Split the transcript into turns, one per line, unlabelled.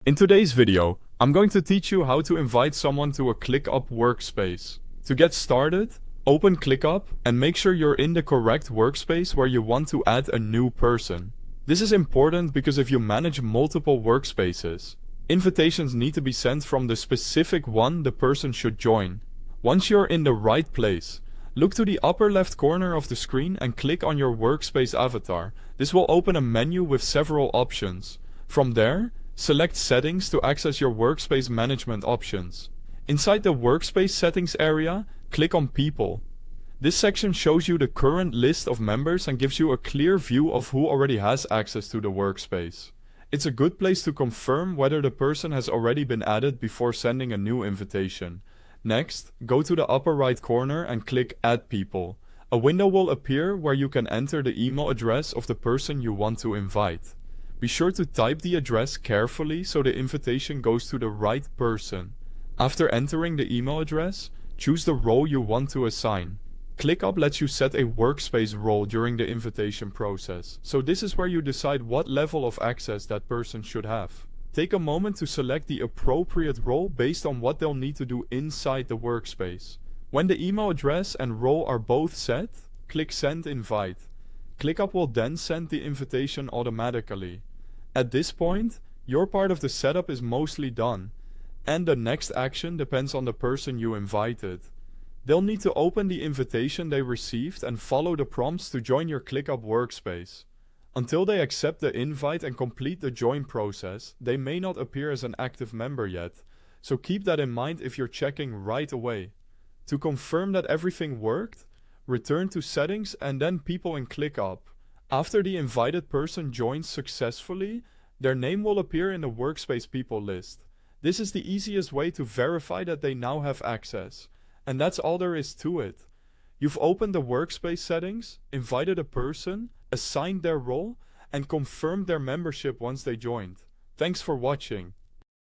In today's video, I'm going to teach you how to invite someone to a ClickUp workspace. To get started, open ClickUp and make sure you're in the correct workspace where you want to add a new person. This is important because if you manage multiple workspaces, invitations need to be sent from the specific one the person should join. Once you're in the right place, look to the upper left corner of the screen and click on your workspace avatar. This will open a menu with several options. From there, select Settings to access your workspace management options. Inside the Workspace Settings area, click on People. This section shows you the current list of members and gives you a clear view of who already has access to the workspace. It's a good place to confirm whether the person has already been added before sending a new invitation. Next, go to the upper right corner and click Add People. A window will appear where you can enter the email address of the person you want to invite. Be sure to type the address carefully so the invitation goes to the right person. After entering the email address, choose the role you want to assign. ClickUp lets you set a workspace role during the invitation process, so this is where you decide what level of access that person should have. Take a moment to select the appropriate role based on what they'll need to do inside the workspace. When the email address and role are both set, click Send Invite. ClickUp will then send the invitation automatically. At this point, your part of the setup is mostly done, and the next action depends on the person you invited. They'll need to open the invitation they received and follow the prompts to join your ClickUp workspace. Until they accept the invite and complete the join process, they may not appear as an active member yet, so keep that in mind if you're checking right away. To confirm that everything worked, return to Settings and then People in ClickUp. After the invited person joins successfully, their name will appear in the Workspace People list. This is the easiest way to verify that they now have access. And that's all there is to it. You've opened the workspace settings, invited a person, assigned their role, and confirmed their membership once they joined. Thanks for watching.